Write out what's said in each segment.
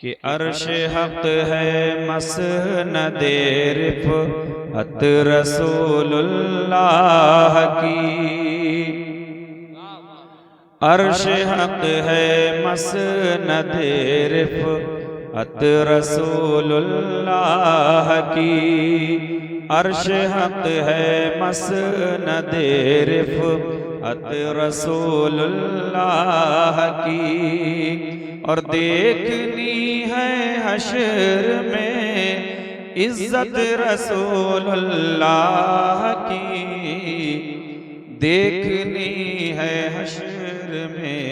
कि अर्श हक है मसनदे रिफ़अत रसूलुल्लाह की। अर्श हक है मसनदे रिफ़अत रसूलुल्लाह की। अर्श हक है मसनदे रिफ़अत रसूलुल्लाह की। और देखनी है हश्र में इज्जत रसूलुल्लाह की। देखनी है हश्र में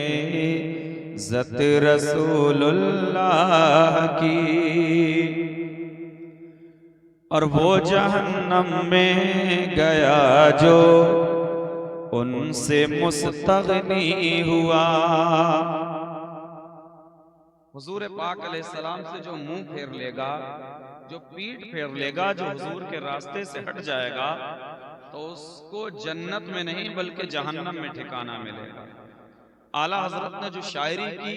इज्जत रसूलुल्लाह की। और वो जहन्नम में गया जो उनसे मुस्तगनी हुआ। हुजूर पाक अलैहिस्सलाम से जो मुंह फेर लेगा, जो पीठ फेर लेगा, जो हुजूर के रास्ते से हट जाएगा, तो उसको जन्नत में नहीं बल्कि जहन्नम में ठिकाना मिलेगा। आला हजरत ने जो शायरी की,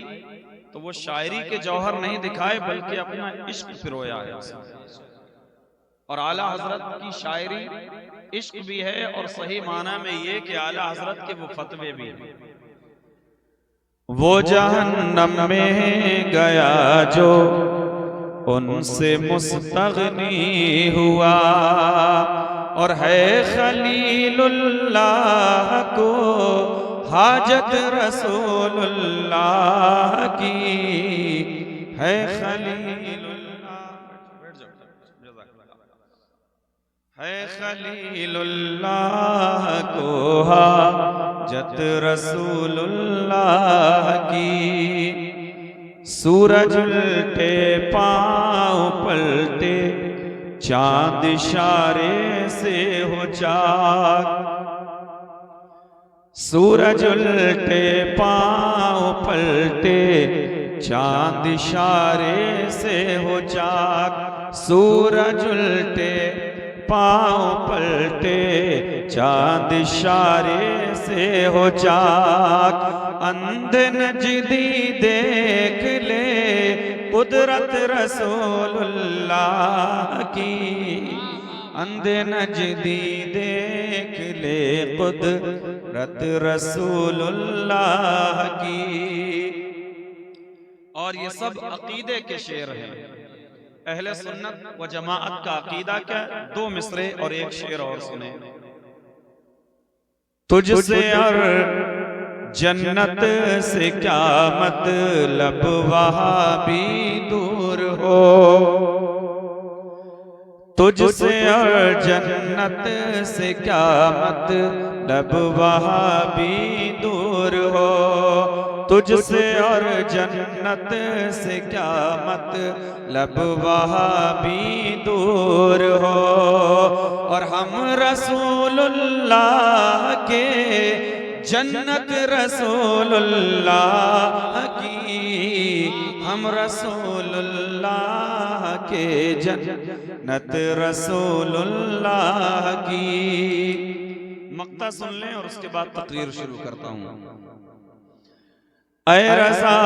तो वो शायरी के जौहर नहीं दिखाए बल्कि अपना इश्क पिरोया है उसमें। और आला हजरत की शायरी इश्क भी है, और सही माना में ये कि आला हजरत के वो फतवे भी हैं। वो जहन्नम में गया जो उनसे मुस्तगनी हुआ। और है खलीलुल्लाह को हाजत रसूलुल्लाह की। है खलीलुल्लाह को हाजत रसूलुल्लाह की। सूरज उल्टे पांव पलटे, चांद इशारे से हो चाक। सूरज उल्टे पांव पलटे, चांद इशारे से हो चाक। सूरज उल्टे पांव पलटे, चांद इशारे से हो चाक। अंधे नजदी देख ले कुदरत रसूलुल्लाह की। अंधे नजदी देख ले कुदरत रसूलुल्लाह की। और ये सब अकीदे के शेर हैं। अहले सुन्नत व जमाअत का अकीदा क्या? दो मिसरे और एक शेर और सुने। तुझसे और जन्नत से क्या मतलब, वहां भी दूर हो। तुझसे और जन्नत से क्या मतलब, वहां भी दूर हो। तुझसे और जन्नत से क्या मतलब, वहां भी दूर हो। और हम रसूलुल्लाह के जन्नत रसूलुल्लाह की। हम रसूलुल्लाह के जन्नत रसूलुल्लाह की। मक्ता सुन लें और उसके बाद तकरीर शुरू करता हूं। ऐ रज़ा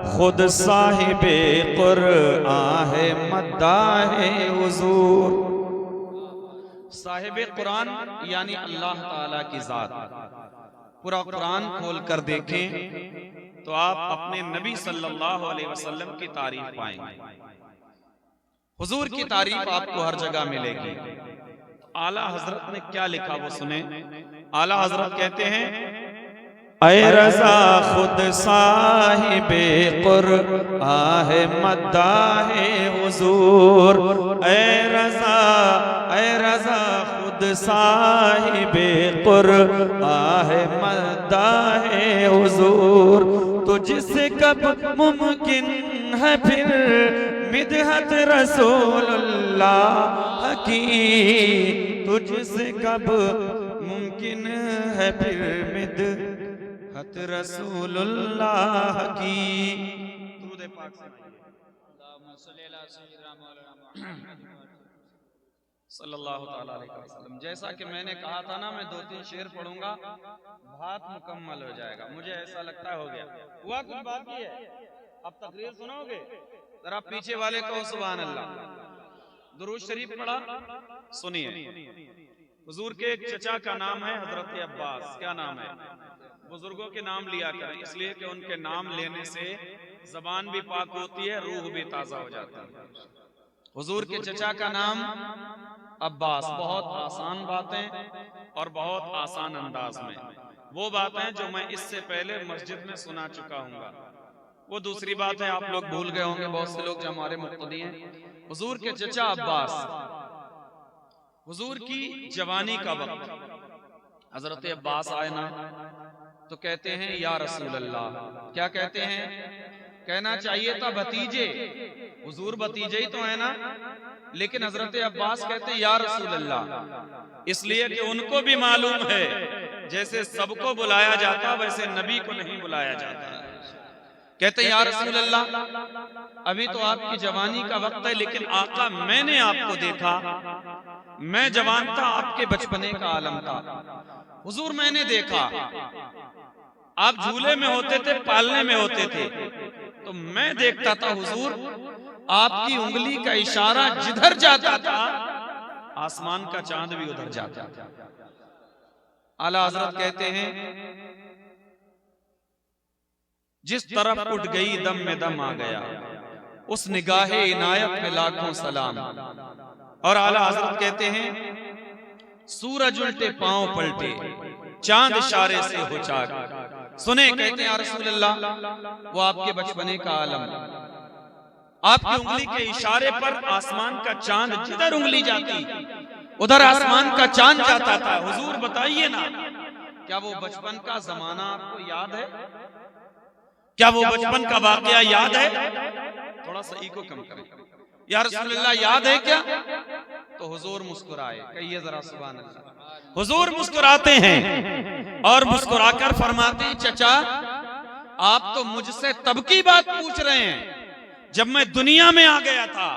खुद साहिबे कुरआन है, मद्दाहे हुजूर। साहिबे कुरान यानी अल्लाह ताला की जात। पूरा कुरान खोल कर देखें तो आप अपने नबी सल्लल्लाहु अलैहि वसल्लम की तारीफ पाएंगे। हुजूर की तारीफ आपको हर जगह मिलेगी। आला हजरत ने क्या लिखा वो सुने। आला हजरत कहते हैं, ऐ रज़ा खुद साहिबे कुरआन है, मद्दाहे हुजूर। ऐ रज़ा खुद साहिबे कुरआन है, मद्दाहे हुजूर। तुझसे कब मुमकिन है फिर मिदहत रसूलुल्लाह की। तुझसे कब मुमकिन है फिर मिदहत रसूलुल्लाह की। दुरूद पाक सल्लल्लाहु ताला अलैहि वसल्लम। जैसा कि मैंने कहा था ना, मैं 2-3 शेर पढ़ूंगा, बात मुकम्मल हो जाएगा। मुझे ऐसा लगता हो गया, हुआ कुछ बाकी है। अब तकरीर सुनोगे, जरा पीछे वाले कहो सुभान अल्लाह। दुरूद शरीफ पढ़ा, सुनिए। हुजूर के एक चचा का नाम है हजरत अब्बास। क्या नाम है? बुजुर्गों के नाम लिया करें, इसलिए कि उनके नाम लेने से जबान भी पाक होती है, रूह भी ताजा हो जाता है। हुजूर के चचा का नाम अब्बास। बहुत आसान बातें और बहुत आसान अंदाज में वो बातें जो मैं इससे पहले मस्जिद में सुना चुका हूँ। वो दूसरी बात है, आप लोग भूल गए होंगे, बहुत से लोग जो हमारे मुक्तदी हैं। हुजूर के चचा अब्बास, हुजूर की जवानी का वक्त, हजरत अब्बास आए ना तो कहते हैं या रसूल अल्लाह। क्या कहते हैं? कहना चाहिए था भतीजे, हुजूर भतीजे ही तो है ना, लेकिन हजरत अब्बास कहते हैं या रसूल अल्लाह, इसलिए कि उनको भी मालूम है जैसे सबको बुलाया जाता वैसे नबी को नहीं बुलाया जाता। कहते हैं या रसूल अल्लाह, अभी तो आपकी जवानी का वक्त है, लेकिन आका मैंने आपको देखा, मैं जवान था, आपके बचपने का आलम था। हुजूर मैंने देखा आप झूले में होते थे, पालने में होते थे, तो मैं देखता था हुजूर आपकी उंगली का इशारा जिधर जाता था आसमान का चांद भी उधर जाता था। आला हजरत कहते हैं जिस तरफ उठ गई दम में दम आ गया, उस निगाहे इनायत पे लाखों सलाम। और आला हजरत कहते हैं सूरज उल्टे पांव पलटे, चांद इशारे से हो चाक। सुने, कहते हैं या रसूल अल्लाह, वो आपके बचपने का आलम, आपकी उंगली के इशारे पर आसमान का चांद जिधर उंगली जाती उधर आसमान का चांद जाता था। हुजूर बताइए ना, क्या वो बचपन का जमाना आपको याद है? क्या वो बचपन का वाकया याद है? थोड़ा सा ईको कम करें। या रसूल अल्लाह याद है क्या? तो हुजूर मुस्कुराए। कहिए जरा सुभान अल्लाह। हुजूर मुस्कुराते हैं और मुस्कुराकर फरमाते हैं चचा आप तो मुझसे तब की बात पूछ रहे हैं जब मैं दुनिया में आ गया था।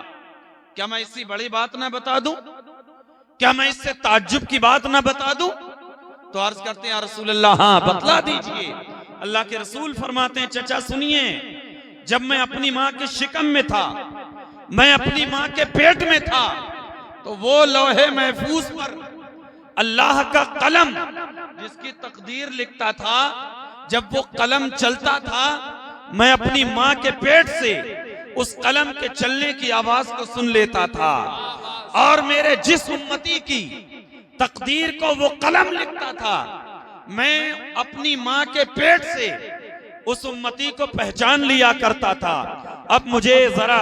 क्या मैं इससे बड़ी बात ना बता दूं? क्या मैं इससे ताज्जुब की बात ना बता दूं? तो अर्ज करते हैं या रसूल अल्लाह, हाँ बतला दीजिए। अल्लाह के रसूल फरमाते हैं चचा सुनिए, जब मैं अपनी माँ के शिकम में था, मैं अपनी माँ के पेट में था, तो वो लौहे महफूज पर अल्लाह का कलम जिसकी तकदीर लिखता था, जब वो कलम चलता था मैं अपनी माँ के पेट से उस कलम के चलने की आवाज को सुन लेता था, और मेरे जिस उम्मती की तकदीर को वो कलम लिखता था, मैं अपनी माँ के पेट से उस उम्मती को पहचान लिया करता था। अब मुझे जरा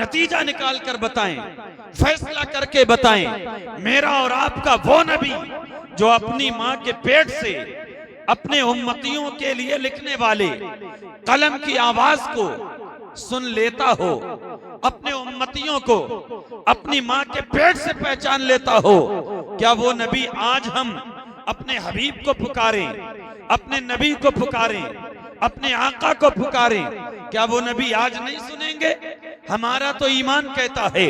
नतीजा निकाल कर बताएं, फैसला करके बताएं, मेरा और आपका वो नबी जो अपनी माँ के पेट से अपने उम्मतियों के लिए लिखने वाले कलम की आवाज को सुन लेता हो, अपने उम्मतियों को अपनी माँ के पेट से पहचान लेता हो, क्या वो नबी आज हम अपने हबीब को पुकारें, अपने नबी को पुकारें, अपने आका को पुकारें, क्या वो नबी आज नहीं सुनेंगे? हमारा तो ईमान कहता है,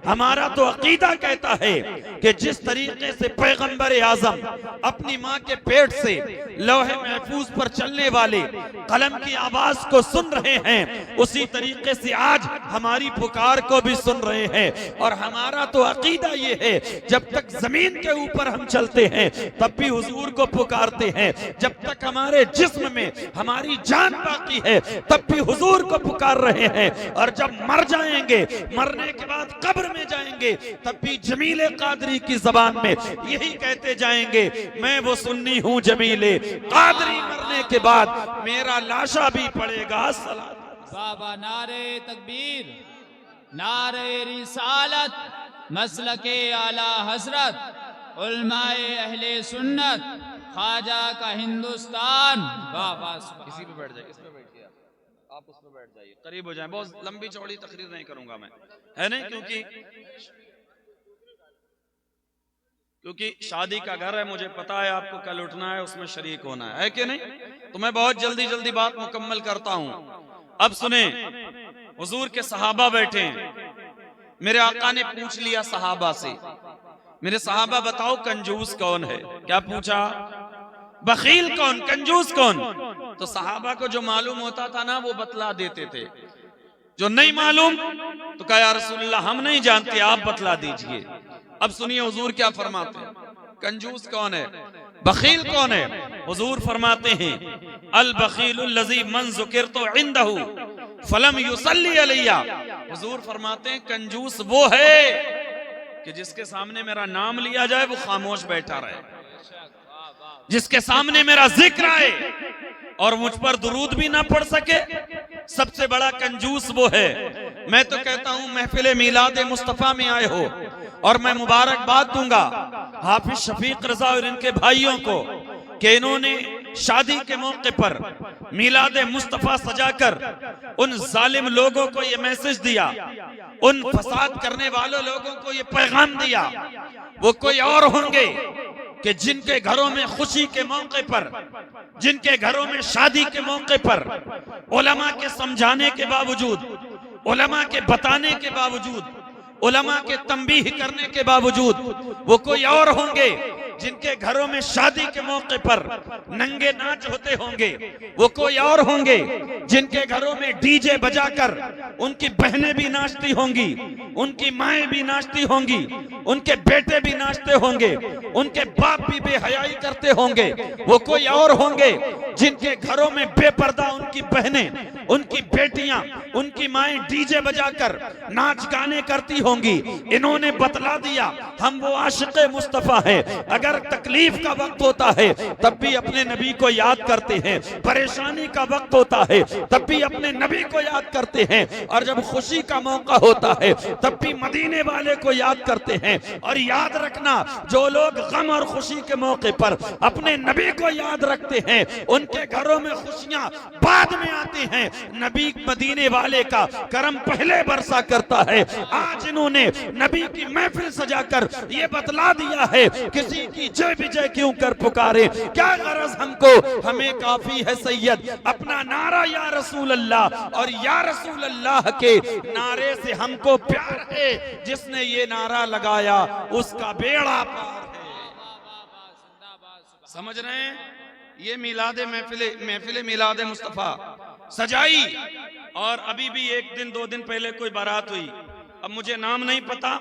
हमारा तो अकीदा कहता है कि जिस तरीके से पैगंबर आजम अपनी माँ के पेट से लौहे महफूज पर चलने वाले कलम की आवाज को सुन रहे हैं, उसी तरीके से आज हमारी पुकार को भी सुन रहे हैं। और हमारा तो अकीदा ये है, जब तक जमीन के ऊपर हम चलते हैं तब भी हुजूर को पुकारते हैं, जब तक हमारे जिस्म में हमारी जान बाकी है तब भी हुजूर को पुकार रहे हैं, और जब मर जाएंगे, मरने के बाद कब्र में जाएंगे, तब भी जमीले कादरी की जबान में यही कहते जाएंगे, मैं वो सुन्नी हूँ जमीले कादरी, मरने के बाद मेरा लाशा भी पड़ेगा सलात। बाबा नारे तकबीर, नारे रिसालत, मसलके आला हजरत, उलमाए अहले सुन्नत, ख्वाजा का हिंदुस्तान। बाबा इसी पे बैठ जाइए, इस पे बैठिए, आप उस पे बैठ जाइए, करीब हो जाए। बहुत लंबी चौड़ी तकरीर नहीं करूंगा मैं, है नहीं, क्योंकि शादी का घर है, मुझे पता है आपको कल उठना है, उसमें शरीक होना है कि नहीं? तो मैं बहुत जल्दी जल्दी बात मुकम्मल करता हूं। अब सुने, हुजूर के सहाबा बैठे हैं, मेरे आका ने पूछ लिया सहाबा से, मेरे सहाबा बताओ कंजूस कौन है? क्या पूछा? बखील कौन, कंजूस कौन? तो सहाबा को जो मालूम होता था ना वो बतला देते थे, जो नहीं मालूम तो कहा या रसूलल्लाह हम नहीं जानते, आप बतला दीजिए। अब सुनिए हुजूर क्या फरमाते हैं, कंजूस कौन है, बखील कौन है? हुजूर फरमाते हैं अल बखीलुल लज़ी मन ज़ुकिरतु इंदहु फलम युसल्ली अलैया। हुजूर फरमाते हैं कंजूस वो है कि जिसके सामने मेरा नाम लिया जाए वो खामोश बैठा रहे, जिसके सामने मेरा जिक्र आए और मुझ पर दुरूद भी ना पढ़ सके, सबसे बड़ा कंजूस वो है। मैं तो कहता हूं महफिल मिलाद मुस्तफा में आए हो और मैं मुबारकबाद दूंगा हाफिज शफीक रजा और इनके भाइयों को कि इन्होंने शादी के मौके पर मिलाद मुस्तफा सजाकर उन जालिम लोगों को ये मैसेज दिया, उन फसाद करने वाले लोगों को ये पैगाम दिया। वो कोई और होंगे कि जिनके घरों में खुशी के मौके पर, जिनके घरों में शादी के मौके पर उलमा के समझाने के बावजूद, उलमा के बताने के बावजूद, उलमा के तंबीह करने के बावजूद वो कोई और होंगे जिनके घरों में शादी के मौके पर नंगे नाच होते होंगे। वो कोई और होंगे जिनके घरों में डीजे बजाकर उनकी बहनें भी नाचती होंगी, उनकी माएं भी नाचती होंगी, उनके बेटे भी नाचते होंगे, उनके बाप भी बेहयाई करते होंगे। वो कोई और होंगे जिनके घरों में बेपर्दा उनकी बहनें, उनकी बेटियां, उनकी माएं डीजे बजाकर नाच गाने करती होंगी। इन्होंने बतला दिया हम वो आशिक़े मुस्तफा हैं। अगर तकलीफ का वक्त होता है तब भी अपने नबी को याद करते हैं, परेशानी का वक्त होता है तब भी अपने नबी को याद करते हैं, और जब खुशी का मौका होता है तब भी मदीने वाले को याद करते हैं। और याद रखना, जो लोग गम और खुशी के मौके पर अपने नबी को याद रखते हैं उनके घरों में खुशियां बाद में आती हैं। नबी मदीने वाले का करम पहले बरसा करता है। आज इन्होंने नबी की महफिल सजाकर ये बतला दिया है किसी की जय विजय क्यों कर पुकारे, क्या गरज हमको, हमें काफी है सैयद अपना नारा या रसूल अल्लाह, और या रसूल अल्लाह के नारे से हमको प्यार है। जिसने ये नारा लगाया उसका बेड़ा पार है। समझ रहे हैं? ये महफिल मिलाद मुस्तफा सजाई, और अभी भी एक दिन दो दिन पहले कोई बारात हुई। अब मुझे नाम नहीं पता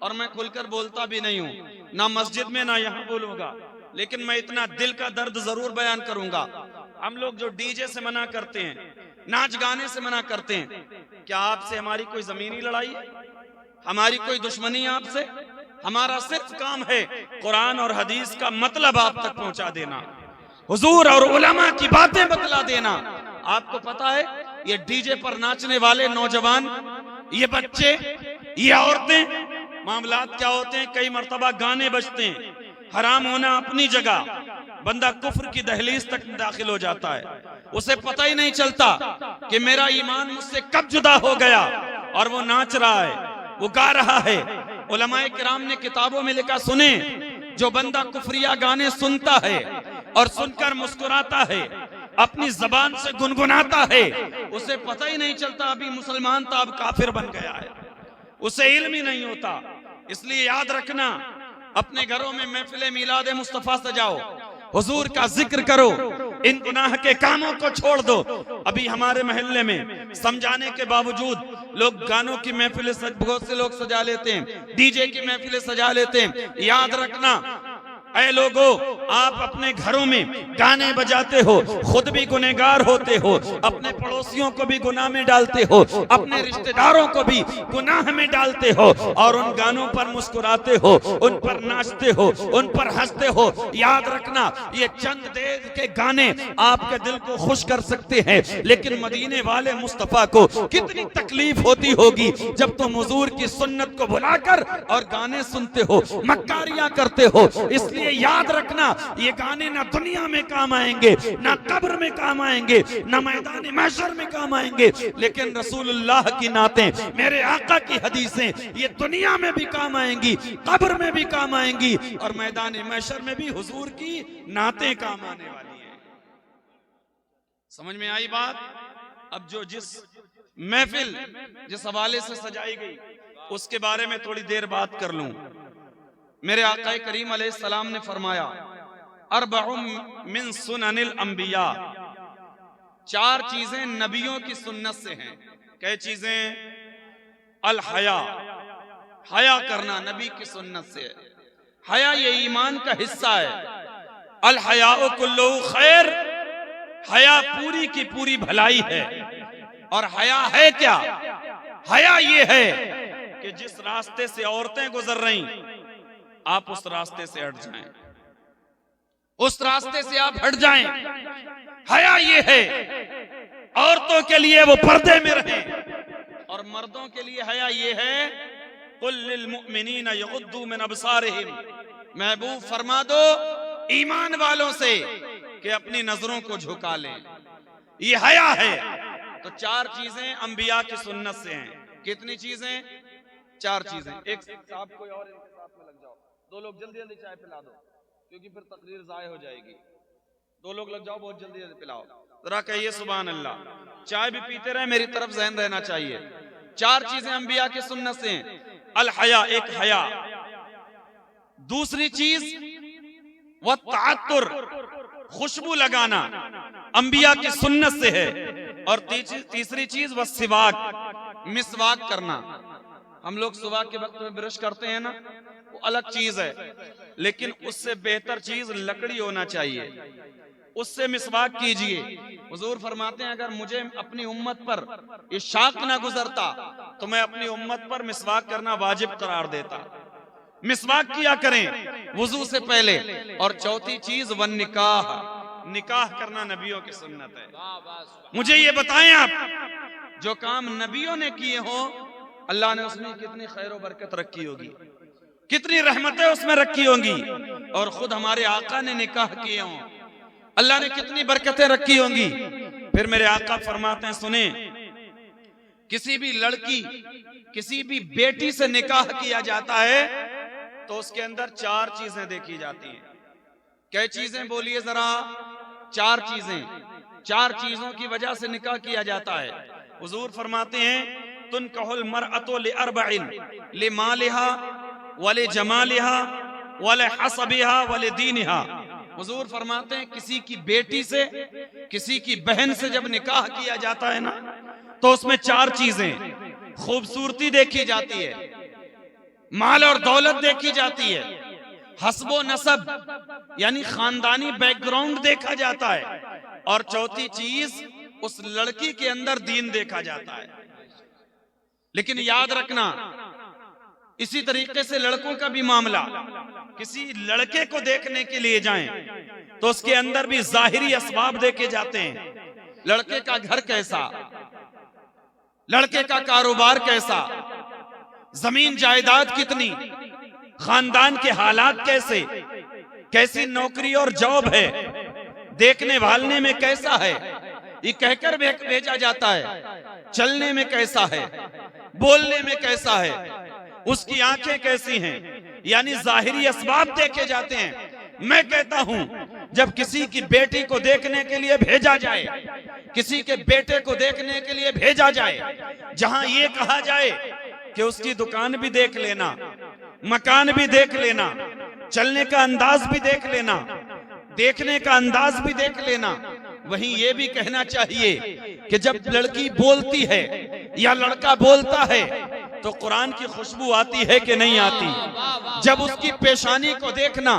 और मैं खुलकर बोलता भी नहीं हूँ, ना मस्जिद में ना यहाँ बोलूंगा, लेकिन मैं इतना दिल का दर्द जरूर बयान करूंगा। हम लोग जो डीजे से मना करते हैं, नाच गाने से मना करते हैं, क्या आपसे हमारी कोई जमीनी लड़ाई है? हमारी कोई दुश्मनी है आपसे? हमारा सिर्फ काम है कुरान और हदीस का मतलब आप तक पहुंचा देना, हुजूर और उलमा की बातें बतला देना। आपको पता है ये डीजे पर नाचने वाले नौजवान, ये बच्चे, ये औरतें, मामलात क्या होते हैं? कई मर्तबा गाने बजते हैं, हराम होना अपनी जगह, बंदा कुफ्र की दहलीज तक दाखिल हो जाता है, उसे पता ही नहीं चलता कि मेरा ईमान मुझसे कब जुदा हो गया, और वो नाच रहा है, वो गा रहा है। उलमाए किराम ने किताबों में लिखा, सुने, जो बंदा कुफरिया गाने सुनता है और सुनकर मुस्कुराता है, अपनी जबान से गुनगुनाता है, उसे पता ही नहीं चलता अभी मुसलमान था अब काफिर बन गया है, उसे इल्म ही नहीं होता। इसलिए याद रखना, अपने घरों में महफिल मिलाद मुस्तफा सजाओ, हुजूर का जिक्र करो, इन गुनाह के कामों को छोड़ दो। अभी हमारे मोहल्ले में समझाने के बावजूद लोग गानों की महफिलें बहुत से लोग सजा लेते हैं, डीजे की महफिलें सजा लेते हैं। याद रखना ऐ लोगो, आप अपने घरों में गाने बजाते हो, खुद भी गुनहगार होते हो, अपने पड़ोसियों को भी गुनाह में डालते हो, अपने रिश्तेदारों को भी गुनाह में डालते हो, और उन गानों पर मुस्कुराते हो, उन पर नाचते हो, उन पर हंसते हो। याद रखना, ये चंद देर के गाने आपके दिल को खुश कर सकते हैं, लेकिन मदीने वाले मुस्तफा को कितनी तकलीफ होती होगी जब तुम हुजूर की सुन्नत को भुलाकर और गाने सुनते हो, मक्कारियां करते हो। इसलिए याद रखना, ये गाने ना दुनिया में काम आएंगे, ना कब्र में काम आएंगे, ना मैदान महशर में काम आएंगे, लेकिन रसूलुल्लाह की नातें, मेरे आका की हदीसें, ये दुनिया में भी काम आएंगी, कब्र में भी काम आएंगी, और मैदान महशर में भी हुजूर की नातें काम आने वाली हैं। समझ में आई बात? अब जो जिस महफिल जिस हवाले से सजाई गई उसके बारे में थोड़ी देर बात कर लूं। मेरे आका करीम अलैहिस्सलाम ने फरमाया, अर्बउम मिन सुननिल अंबिया, 4 चीजें नबियों की सुन्नत से हैं। क्या चीजें? अल हया, हया करना नबी की सुन्नत से है। हया ये ईमान का हिस्सा है। अल हया कुल्लुहु खैर, हया पूरी की पूरी भलाई है। और हया है क्या? हया ये है कि जिस रास्ते से औरतें गुजर रही, आप उस रास्ते से हट जाएं, उस रास्ते से आप हट जाएं। हया ये है औरतों के लिए वो पर्दे में रहें, और मर्दों के लिए हया ये है कुल लिल मुमिनीना यगुद्दू मिन अबसारिहिम, महबूब फरमा दो ईमान वालों से कि अपनी नजरों को झुका लें। ये हया है। तो 4 चीजें अंबिया की सुन्नत से हैं। कितनी चीजें? 4 चीजें। एक साहब कोई और इनके साथ में लग जाओ, 2 लोग जल्दी जल्दी चाय पिला दो, क्योंकि फिर तकरीर जाय हो जाएगी। 2 लोग लग जाओ, बहुत जल्दी जल्दी पिलाओ। जरा कहिए सुभान अल्लाह। चाय भी पीते रहे, मेरी तरफ ज़हन रहना चाहिए। 4 चीजें अंबिया की सुन्नत से हैं। अल हया, एक हया। दूसरी चीज व तात्तुर, खुशबू लगाना, अंबिया की सुन्नत से है। और तीसरी चीज व सिवाक, मिसवाक करना। हम लोग सुबह के वक्त में ब्रश करते हैं ना, वो अलग चीज है, लेकिन उससे बेहतर चीज लकड़ी होना चाहिए, उससे मिसवाक कीजिए। हुजूर फरमाते हैं अगर मुझे अपनी उम्मत पर इशाक ना गुजरता तो मैं अपनी उम्मत पर मिसवाक करना वाजिब करार देता। मिसवाक किया करें वुजू से पहले। और चौथी चीज वन निकाह, निकाह करना नबियों की सुन्नत है। मुझे ये बताएं आप, जो काम नबियों ने किए हो, अल्लाह ने उसमें कितनी खैर और बरकत रखी होगी, कितनी रहमतें उसमें रखी होंगी। और खुद हमारे आका ने निकाह किए हों, अल्लाह ने कितनी बरकतें रखी होंगी। फिर मेरे आका फरमाते हैं, सुने, किसी भी लड़की, किसी भी बेटी से निकाह किया जाता है तो उसके अंदर 4 चीजें देखी जाती हैं। क्या चीजें? बोलिए जरा। 4 चीजें। 4 चीजों की वजह से निकाह किया जाता है। हुजूर फरमाते हैं, तुनकहुल मरअतु लिअरबइन, लिमालिहा वले जमालिहा वले हसबिहा वले दीनिहा। हुजूर फरमाते हैं किसी की बेटी से, किसी की बहन से जब निकाह किया जाता है ना, तो उसमें 4 चीजें, खूबसूरती देखी जाती है, माल और दौलत देखी जाती है, हस्बो नसब यानी खानदानी बैकग्राउंड देखा जाता है, और चौथी चीज उस लड़की के अंदर दीन देखा जाता है। लेकिन याद रखना, इसी तरीके से लड़कों का भी मामला, किसी लड़के को देखने के लिए जाएं तो उसके अंदर भी जाहिरी असबाब देखे जाते हैं। लड़के का घर कैसा, लड़के का कारोबार कैसा, जमीन जायदाद कितनी, खानदान के हालात कैसे, कैसी नौकरी और जॉब है, देखने भालने में कैसा है, ये कहकर भेजा जाता है। चलने में कैसा है, बोलने में कैसा है, उसकी आंखें कैसी हैं, यानी जाहिरी असबाब देखे जाते हैं। मैं कहता हूं जब किसी की बेटी को देखने के लिए भेजा जाए, किसी के बेटे को देखने के लिए भेजा जाए, जहां ये कहा जाए कि उसकी दुकान भी देख लेना, मकान भी देख लेना, चलने का अंदाज भी देख लेना, देखने का अंदाज भी देख लेना, वहीं ये भी कहना चाहिए कि जब लड़की बोलती है या लड़का बोलता है तो कुरान की खुशबू आती है कि नहीं आती। जब उसकी पेशानी को देखना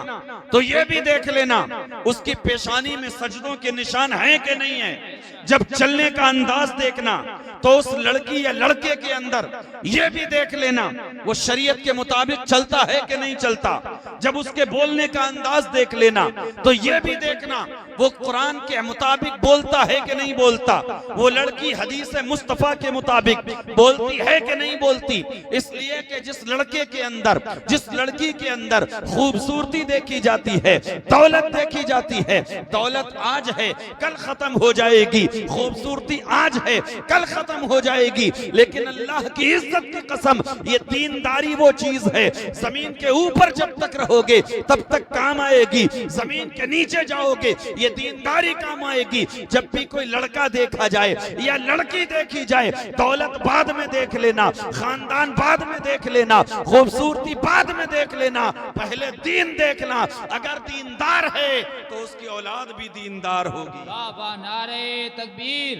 तो ये भी देख लेना उसकी पेशानी में सजदों के निशान हैं कि नहीं है। जब चलने का अंदाज देखना तो उस लड़की या लड़के के अंदर ये भी देख लेना वो शरीयत के मुताबिक चलता है कि नहीं चलता। जब उसके बोलने का अंदाज देख लेना तो ये भी देखना वो कुरान के मुताबिक बोलता है कि नहीं बोलता, वो लड़की हदीस मुस्तफा के मुताबिक बोलती है कि नहीं बोलती। इसलिए कि जिस लड़के के अंदर, जिस लड़की के अंदर खूबसूरती देखी जाती है, दौलत देखी जाती है, दौलत आज है कल खत्म हो जाएगी, खूबसूरती आज है कल खत्म हो जाएगी, लेकिन अल्लाह की इज्जत की कसम ये दीनदारी वो चीज है जमीन के ऊपर जब तक रहोगे तब तक काम आएगी, जमीन के नीचे जाओगे ये दीनदारी काम आएगी। जब भी कोई लड़का देखा जाए या लड़की देखी जाए, दौलत बाद में देख लेना, खानदान बाद में देख लेना, खूबसूरती बाद में देख लेना, पहले दीन देखना। अगर दीनदार है तो उसकी औलाद भी दीनदार होगी। बाबा नारे तकबीर,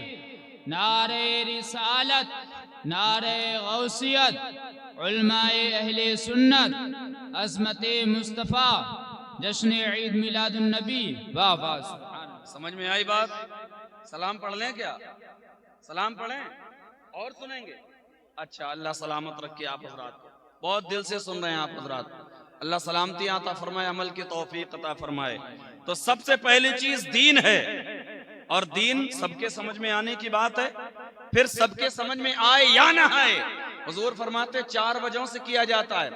नारे रिसालत, नारे गौसियत, उलमाए अहले सुन्नत, अज़मत मुस्तफ़ा, जश्न ईद मिलादुन नबी। वाह वाह, समझ में आई बात? सलाम पढ़ लें क्या? सलाम पढ़ें और सुनेंगे? अच्छा, अल्लाह सलामत रखे आप हजरात को। बहुत दिल से सुन रहे हैं आप हजरात। अल्लाह सलामती अता फरमाए, अमल की तौफीक अता फरमाए। तो सबसे पहली चीज दीन है, और दीन सबके समझ में आने की बात है। फिर सबके समझ में आए या ना आए, हुजूर फरमाते 4 वजहों से किया जाता है।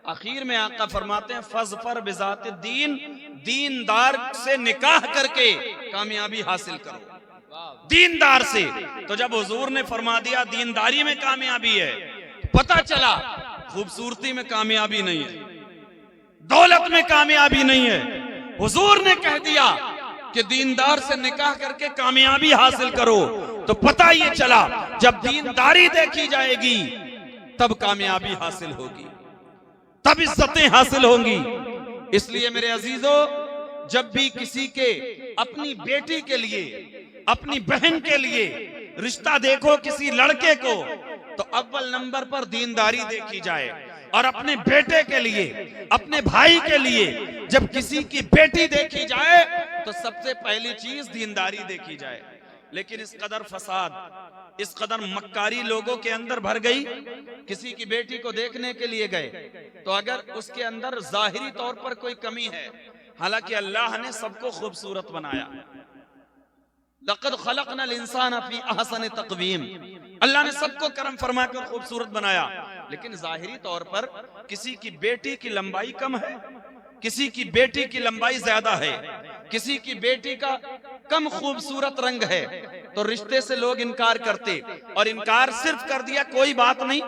आखिर में आका फरमाते हैं फज़फर बिज़ात दीन, दीनदार से निकाह करके कामयाबी हासिल करो। दीनदार से। तो जब हुजूर ने फरमा दिया दीनदारी में कामयाबी है, पता चला खूबसूरती में कामयाबी नहीं है, दौलत में कामयाबी नहीं है। हुजूर ने कह दिया कि दीनदार से निकाह करके कामयाबी हासिल करो, तो पता ये चला जब दीनदारी देखी जाएगी तब कामयाबी हासिल होगी, तब इज्जतें हासिल होंगी। इसलिए मेरे अजीजों, जब भी किसी के अपनी बेटी के लिए, अपनी बहन के लिए रिश्ता देखो किसी लड़के को, तो अव्वल नंबर पर दीनदारी देखी जाए। और अपने बेटे के लिए, अपने भाई के लिए जब किसी की बेटी देखी जाए तो सबसे पहली चीज दीनदारी देखी जाए। लेकिन इस कदर फसाद, इस कदर मक्कारी लोगों के अंदर भर गई। किसी की बेटी को देखने के लिए गए, तो अगर उसके अंदर जाहिरी तौर पर कोई कमी है, हालांकि अल्लाह ने सबको खूबसूरत बनाया, लक़द खलक़नल इंसान फी अहसन तक़वीम, अल्लाह ने सबको करम फरमाकर खूबसूरत बनाया। लेकिन जाहिरी तौर पर किसी की बेटी की लंबाई कम है, किसी की बेटी की लंबाई ज्यादा है, किसी की बेटी का कम खूबसूरत रंग है, तो रिश्ते से लोग इनकार करते। और इनकार सिर्फ कर दिया, कोई बात नहीं,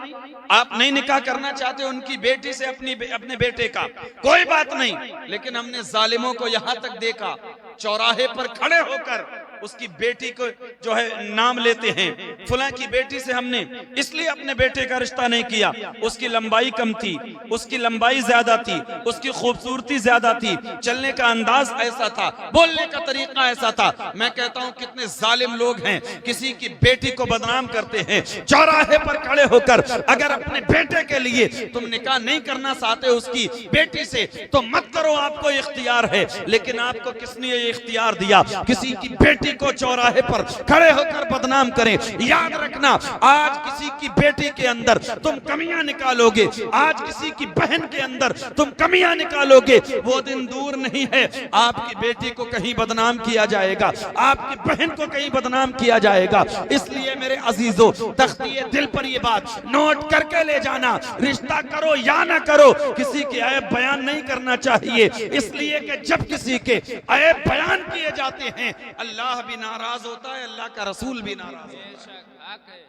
आप नहीं निकाह करना चाहते उनकी बेटी से अपने बेटे का, कोई बात नहीं। लेकिन हमने जालिमों को यहां तक देखा, चौराहे पर खड़े होकर उसकी बेटी को जो है नाम लेते हैं, फलां की बेटी से हमने इसलिए अपने बेटे का रिश्ता नहीं किया, उसकी लंबाई कम थी, उसकी लंबाई ज्यादा थी, उसकी खूबसूरती ज्यादा थी, चलने का अंदाज ऐसा था, बोलने का तरीका ऐसा था। मैं कहता हूं कितने जालिम लोग हैं, किसी की बेटी को बदनाम करते हैं। चौराहे पर खड़े होकर अगर अपने बेटे के लिए तुम निकाह नहीं करना चाहते उसकी बेटी से, तो मत करो, आपको इख्तियार है। लेकिन आपको किसने ये इख्तियार दिया किसी की बेटी को चौराहे पर खड़े होकर बदनाम करें? याद रखना, आज किसी की बेटी के अंदर तुम कमियां निकालोगे, आज किसी की बहन के अंदर तुम कमियां निकालोगे, वो दिन दूर नहीं है आपकी बेटी को कहीं बदनाम किया जाएगा, आपकी बहन को कहीं बदनाम किया जाएगा। इसलिए मेरे अजीजों, तख्तिए दिल पर ये बात नोट करके ले जाना, रिश्ता करो या ना करो, किसी के ऐब बयान नहीं करना चाहिए। इसलिए कि जब किसी के ऐब बयान किए जाते हैं, अल्लाह भी नाराज होता है, अल्लाह का रसूल भी नाराज होता है।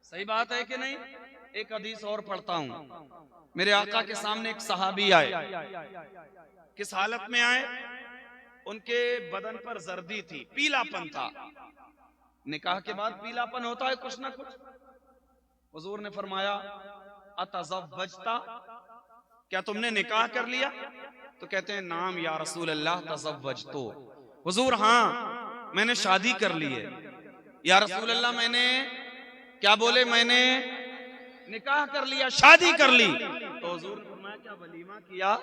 सही बात है कि नहीं? एक हदीस और पढ़ता हूं। मेरे आका के सामने एक सहाबी आए। किस हालत में आए? उनके बदन पर जर्दी थी, पीलापन था। निकाह के बाद पीलापन होता है कुछ ना कुछ। हुजूर ने फरमाया अतज़व्वजता, क्या तुमने निकाह कर लिया? तो कहते हैं नाम या रसूल अल्लाह तज़व्वजतु। हुजूर हाँ, मैंने शादी कर ली है। या रसूल अल्लाह मैंने क्या बोले? मैंने निकाह कर लिया, शादी कर ली। तो हुजूर ने फरमाया क्या वलीमा किया?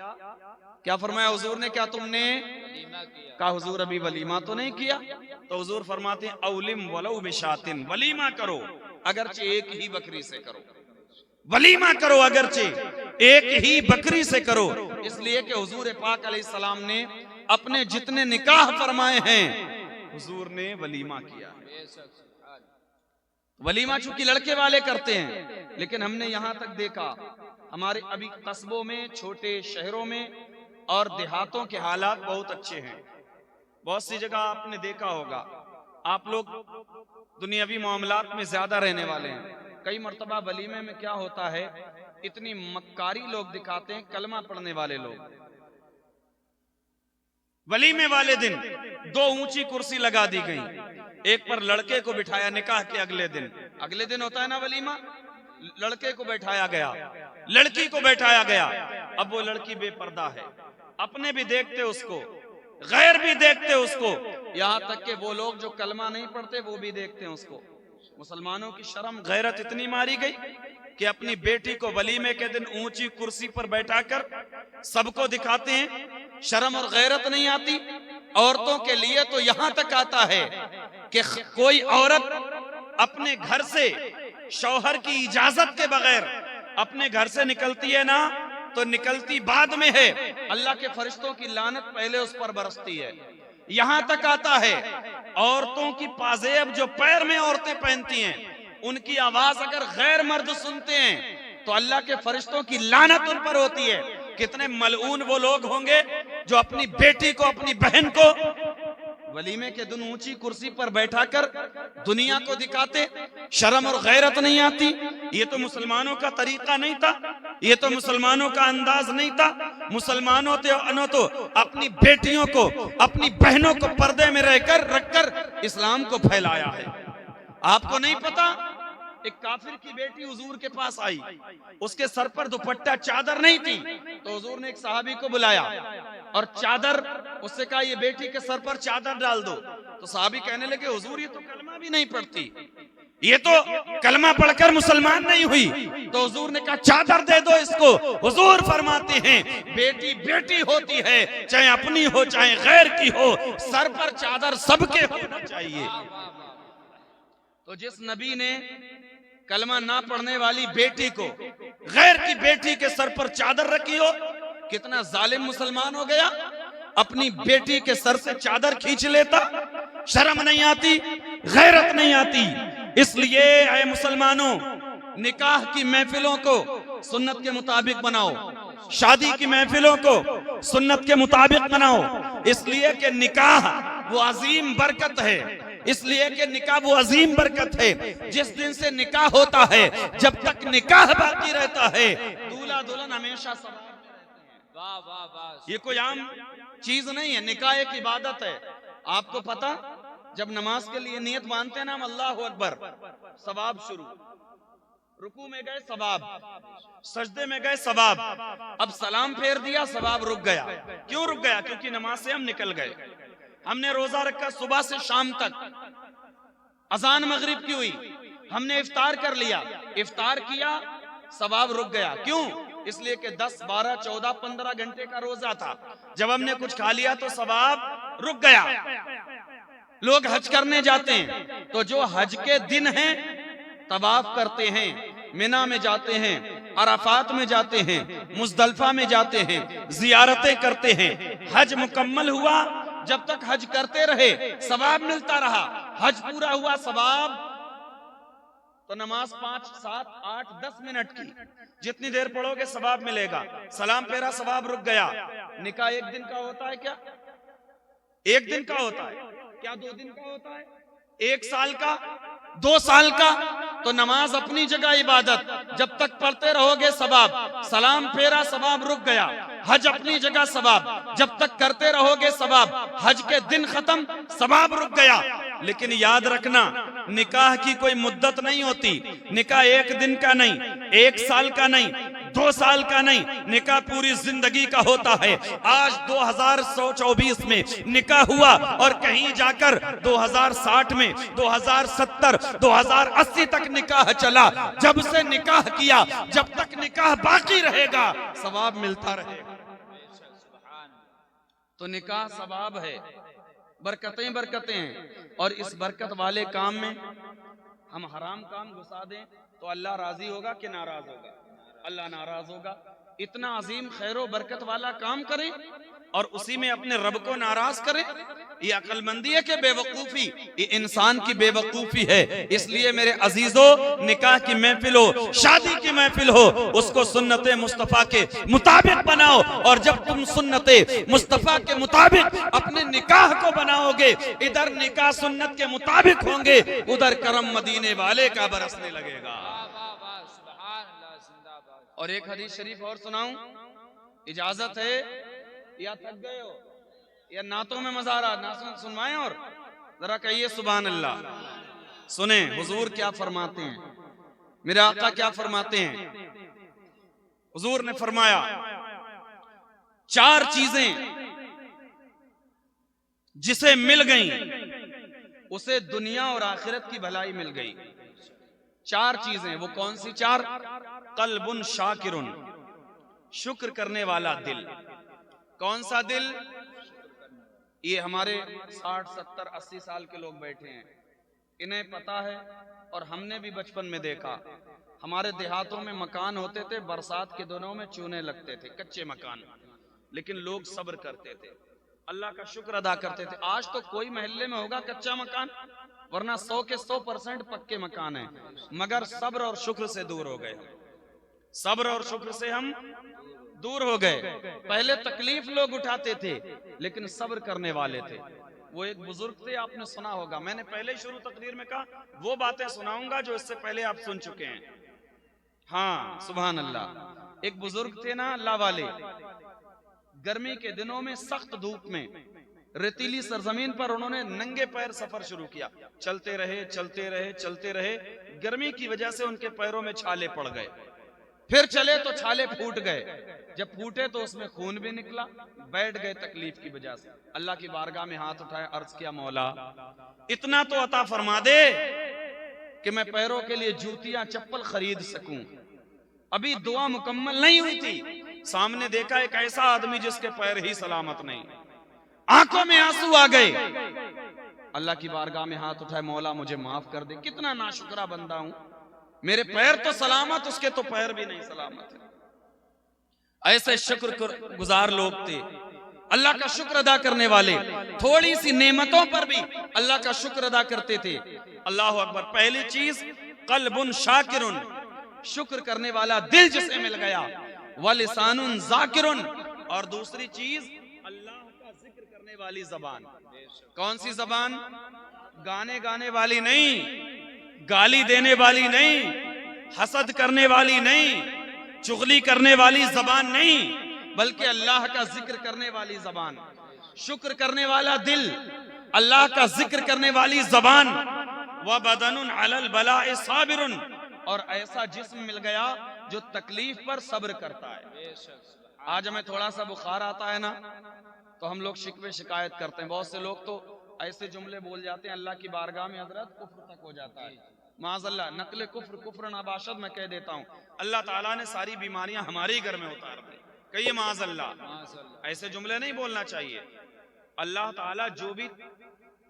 क्या फरमाया हुजूर ने? क्या तुमने कहा? हुजूर अभी वलीमा तो नहीं किया। तो हुजूर फरमाते हैं औलिम वलौ बिशातिन, वलीमा करो अगरचे एक ही बकरी से करो, वलीमा करो अगरचे एक ही बकरी से करो। इसलिए कि हुजूर पाक अलैहिस्सलाम ने अपने जितने निकाह फरमाए हैं, हुजूर ने वलीमा किया। वलीमा चूंकि लड़के वाले करते हैं, लेकिन हमने यहां तक देखा हमारे अभी कस्बों में, छोटे शहरों में और देहातों के हालात बहुत अच्छे हैं। बहुत सी जगह आपने देखा होगा, आप लोग दुनियावी मामलात में ज्यादा रहने वाले हैं। कई मर्तबा वलीमे में क्या होता है, इतनी मक्कारी लोग दिखाते हैं, कलमा पढ़ने वाले लोग वलीमे वाले दिन 2 ऊंची कुर्सी लगा दी गई, एक पर लड़के को बिठाया निकाह के अगले दिन होता है ना वलीमा, लड़के को बैठाया गया, लड़की को बैठाया गया। अब वो लड़की बेपर्दा है, अपने भी देखते उसको, गैर भी देखते उसको, यहां तक कि वो लोग जो कलमा नहीं पढ़ते वो भी देखते हैं उसको। मुसलमानों की शर्म गैरत इतनी मारी गई कि अपनी बेटी को वलीमे के दिन ऊंची कुर्सी पर बैठाकर सबको दिखाते हैं। शर्म और गैरत नहीं आती औरतों के लिए। तो यहां तक आता है कि कोई औरत अपने घर से शौहर की इजाजत के बगैर अपने घर से निकलती है ना, तो निकलती बाद में है, अल्लाह के फरिश्तों की लानत पहले उस पर बरसती है। यहां तक आता है औरतों की पाजेब जो पैर में औरतें पहनती हैं, उनकी आवाज अगर गैर मर्द सुनते हैं तो अल्लाह के फरिश्तों की लानत उन पर होती है। कितने मलऊन वो लोग होंगे जो अपनी बेटी को, अपनी बहन को वलीमे के दिन ऊंची कुर्सी पर बैठाकर दुनिया को दिखाते। शर्म और गैरत नहीं आती। ये तो मुसलमानों का तरीका नहीं था, ये तो मुसलमानों का अंदाज नहीं था। मुसलमानों तो अपनी बेटियों को, अपनी बहनों को पर्दे में रखकर इस्लाम को फैलाया है। आपको नहीं पता, एक काफिर की बेटी हुजूर के पास आई, उसके सर पर दुपट्टा चादर नहीं थी, तो हुजूर ने एक सहाबी को बुलाया और चादर, उससे कहा ये बेटी के सर पर चादर डाल दो। तो सहाबी कहने लगे हुजूर ये तो कलमा भी नहीं पढ़ती, ये तो कलमा पढ़कर मुसलमान नहीं हुई। तो हुजूर ने कहा चादर दे दो इसको। हुजूर फरमाते हैं बेटी बेटी होती है, चाहे अपनी हो चाहे गैर की हो, सर पर चादर सबके होना चाहिए। तो जिस नबी ने कलमा ना पढ़ने वाली बेटी को, गैर की बेटी के सर पर चादर रखी हो, कितना जालिम मुसलमान हो गया। अपनी बेटी के सर से चादर खींच लेता, शर्म नहीं आती, गैरत नहीं आती। इसलिए ऐ मुसलमानों, निकाह की महफिलों को सुन्नत के मुताबिक बनाओ, शादी की महफिलों को सुन्नत के मुताबिक बनाओ। इसलिए कि निकाह वो अजीम बरकत है, इसलिए कि निकाह वो अजीम बरकत है। जिस दिन से निकाह होता है, जब तक निकाह बाकी रहता है, दूल्हा दुल्हन हमेशा सवाब में रहते हैं। वाह वाह वाह, ये कोई आम चीज नहीं है, निकाह एक इबादत है। आपको पता, जब नमाज के लिए नियत बांधते हैं ना हम, अल्लाह अकबर, सवाब शुरू, रुकू में गए सवाब, सजदे में गए सवाब, अब सलाम फेर दिया सवाब रुक गया। क्यों रुक गया? क्योंकि नमाज से हम निकल गए। हमने रोजा रखा सुबह से शाम तक, अजान मगरिब की हुई, हमने इफ्तार कर लिया, इफ्तार किया, सवाब रुक गया। क्यों? इसलिए कि 10, 12, 14, 15 घंटे का रोजा था। जब हमने कुछ खा लिया तो सवाब रुक गया। लोग हज करने जाते हैं, तो जो हज के दिन हैं तवाफ करते हैं, मिना में जाते हैं, अराफात में जाते हैं, मुजदलफा में जाते हैं, जियारतें करते हैं। हज मुकम्मल हुआ, जब तक हज करते रहे सवाब मिलता रहा। हज पूरा हुआ सवाब, तो नमाज 5, 7, 8, 10 मिनट की जितनी देर पढ़ोगे सवाब मिलेगा। सलाम फेरा सवाब रुक गया। निकाह 1 दिन का होता है क्या? 1 दिन का होता है क्या? 2 दिन का होता है? 1 साल का, 2 साल का? तो नमाज अपनी जगह इबादत, जब तक पढ़ते रहोगे सवाब। सलाम फेरा सवाब रुक गया। हज अपनी जगह सवाब, जब तक करते रहोगे सवाब। हज के दिन खत्म, सवाब रुक गया। लेकिन याद रखना, निकाह की कोई मुद्दत नहीं होती। निकाह 1 दिन का नहीं, 1 साल का नहीं, 2 साल का नहीं, निकाह पूरी जिंदगी का होता है। आज 2024 में निकाह हुआ और कहीं जाकर 2060 में, 2070, 2080 तक निकाह चला। जब से निकाह किया, जब तक निकाह बाकी रहेगा सवाब मिलता रहेगा। तो निकाह सवाब है, बरकतें बरकतें हैं। और इस बरकत वाले काम में हम हराम काम घुसा दें तो अल्लाह राजी होगा कि नाराज होगा? अल्लाह नाराज होगा। इतना अजीम खैरो बरकत वाला काम करें और उसी में अपने रब को नाराज करें, ये अक्लमंदी है कि बेवकूफी? ये इंसान की बेवकूफी है। इसलिए मेरे अजीजों, निकाह की महफिल हो, शादी की महफिल हो, उसको सुन्नते मुस्तफा के मुताबिक बनाओ। और जब तुम सुन्नते मुस्तफा के मुताबिक अपने निकाह को बनाओगे, इधर निकाह सुन्नत के मुताबिक होंगे, उधर करम मदीने वाले का बरसने लगेगा। और एक हदीस शरीफ और सुनाऊं? इजाजत है या थक गए हो? या नातों में मजा आ रहा? ना सुनवाएं और जरा कहिए सुभान अल्लाह। सुने हुजूर क्या फरमाते हैं, मेरे आका क्या फरमाते हैं। हुजूर ने फरमाया 4 चीजें जिसे मिल गई उसे दुनिया और आखिरत की भलाई मिल गई। 4 चीजें, वो कौन सी 4? कल्बुन शाकिरुन, शुक्र करने वाला दिल। कौन सा दिल? ये हमारे 60, 70, 80 साल के लोग बैठे हैं, इन्हें पता है और हमने भी बचपन में देखा। हमारे देहातों में मकान होते थे, बरसात के दिनों में चूने लगते थे, कच्चे मकान, लेकिन लोग सब्र करते थे, अल्लाह का शुक्र अदा करते थे। आज तो कोई मोहल्ले में होगा कच्चा मकान, वरना 100 के 100% पक्के मकान है, मगर सब्र और शुक्र से दूर हो गए। सब्र और शुक्र से हम दूर हो गए। पहले तकलीफ लोग उठाते थे लेकिन सब्र करने वाले थे। वो एक बुजुर्ग थे, आपने सुना होगा, मैंने पहले ही शुरू तकरीर में कहा वो बातें सुनाऊंगा जो इससे पहले आप सुन चुके हैं। हाँ सुभान अल्लाह। एक बुजुर्ग थे ना अल्लाह वाले, गर्मी के दिनों में सख्त धूप में रेतीली सरजमीन पर उन्होंने नंगे पैर सफर शुरू किया। चलते रहे चलते रहे चलते रहे, गर्मी की वजह से उनके पैरों में छाले पड़ गए। फिर चले तो छाले फूट गए, जब फूटे तो उसमें खून भी निकला, बैठ गए तकलीफ की वजह से। अल्लाह की बारगाह में हाथ उठाए, अर्ज किया मौला इतना तो अता फरमा दे कि मैं पैरों के लिए जूतियां चप्पल खरीद सकूं। अभी दुआ मुकम्मल नहीं हुई थी, सामने देखा एक ऐसा आदमी जिसके पैर ही सलामत नहीं, आंखों में आंसू आ गए। अल्लाह की बारगाह में हाथ उठाए, मौला मुझे माफ कर दे, कितना नाशुक्रा बंदा हूं, मेरे पैर तो सलामत, उसके तो पैर भी नहीं सलामत है। ऐसे शुक्र गुजार लोग थे, अल्लाह का शुक्र अदा करने वाले, थोड़ी सी नेमतों पर भी अल्लाह का शुक्र अदा करते थे। अल्लाह अकबर। पहली चीज कल्बुन शाकिरुन, शुक्र करने वाला दिल जिसे मिल गया, वलिसानुन जाकिरुन, और दूसरी चीज अल्लाह का जिक्र करने वाली जबान। कौन सी जबान? गाने गाने वाली नहीं, गाली देने वाली नहीं, हसद करने वाली नहीं, चुगली करने वाली जबान नहीं, बल्कि अल्लाह का जिक्र करने वाली जबान। शुक्र करने वाला दिल, अल्लाह का जिक्र करने वाली जबान। व बदनुन अलल बलाए साबिरुन, और ऐसा जिस्म मिल गया जो तकलीफ पर सब्र करता है। आज हमें थोड़ा सा बुखार आता है ना, तो हम लोग शिकवे शिकायत करते हैं। बहुत से लोग तो ऐसे जुमले बोल जाते हैं, अल्लाह की बारगाह में हजरत कुफ्र तक हो जाता है। माज़अल्लाह, नकले कुफ्र, कुफ्र नाबाशद मैं कह देता हूँ। अल्लाह ताला ने सारी बीमारियां हमारे ही घर में उतार दी, कहिए माज़अल्लाह। ऐसे जुमले नहीं बोलना चाहिए। अल्लाह ताला जो भी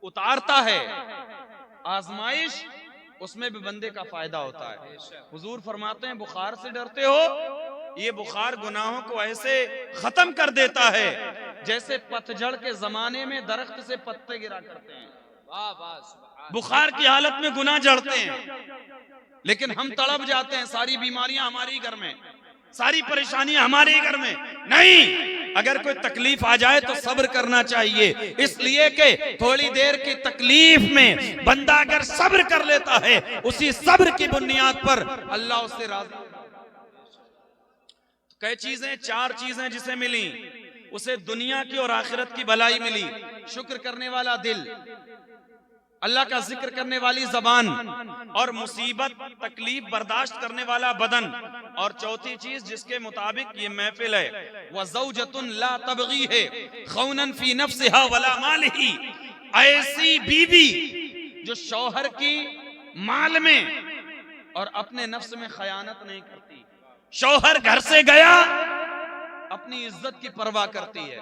उतारता है आजमाइश, उसमें भी बंदे का फायदा होता है। हुजूर फरमाते हैं बुखार से डरते हो, ये बुखार गुनाहों को ऐसे खत्म कर देता है जैसे पतझड़ के जमाने में दरख्त से पत्ते गिरा करते हैं। बुखार की हालत में गुनाह जड़ते हैं, लेकिन हम तड़प जाते हैं, सारी बीमारियां हमारे घर में, सारी परेशानियां हमारे घर में। नहीं, अगर कोई तकलीफ आ जाए तो सब्र करना चाहिए, इसलिए कि थोड़ी देर की तकलीफ में बंदा अगर सब्र कर लेता है, उसी सब्र की बुनियाद पर अल्लाह उससे राजी। कई चीजें, 4 चीजें जिसे मिली, उसे दुनिया की और आखिरत की भलाई मिली। शुक्र करने वाला दिल, अल्लाह का जिक्र करने वाली जबान, और मुसीबत तकलीफ बर्दाश्त करने वाला बदन। और चौथी चीज जिसके मुताबिक ये महफिल है, वह ज़ौजतुन ला तबगी है खौनन फी नफ्सिहा वला मालिही, ऐसी बीवी जो शौहर की माल में और अपने नफ्स में खयानत नहीं करती। शौहर घर से गया, अपनी इज्जत की परवाह करती है,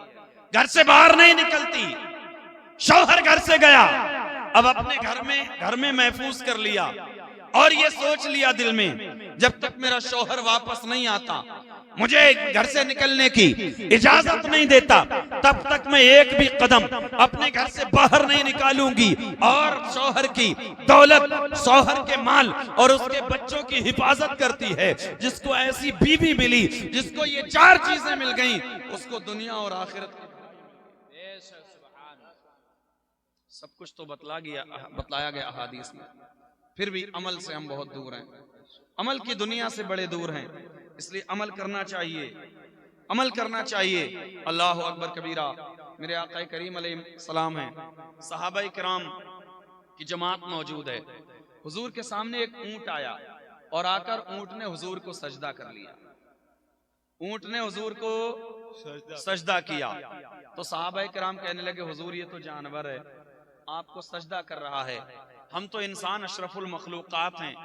घर से बाहर नहीं निकलती। शौहर घर से गया, अब अपने घर में महफूज कर लिया और ये सोच लिया दिल में, जब तक मेरा शौहर वापस नहीं आता, मुझे घर से निकलने की इजाजत नहीं देता, तब तक मैं एक भी कदम अपने घर से बाहर नहीं निकालूंगी। और शौहर की दौलत, शौहर के माल और उसके बच्चों की हिफाजत करती है। जिसको ऐसी बीवी मिली, जिसको ये 4 चीजें मिल गई, उसको दुनिया और आखिरत सब कुछ तो बतलाया गया अहादीस में। फिर भी अमल से हम बहुत दूर हैं, अमल की दुनिया से बड़े दूर हैं, इसलिए अमल करना चाहिए, अमल करना चाहिए। अल्लाह अकबर कबीरा। मेरे आका करीम अलैहिस्सलाम हैं, सहाबाए किराम की जमात मौजूद है। हुजूर के सामने एक ऊंट आया और आकर ऊंट ने हुजूर को सजदा कर लिया। ऊंट ने हुजूर को सजदा किया तो सहाबाए किराम कहने लगे, हुजूर ये तो जानवर है, आपको सजदा कर रहा है, हम तो इंसान अशरफुल मखलूकात हैं,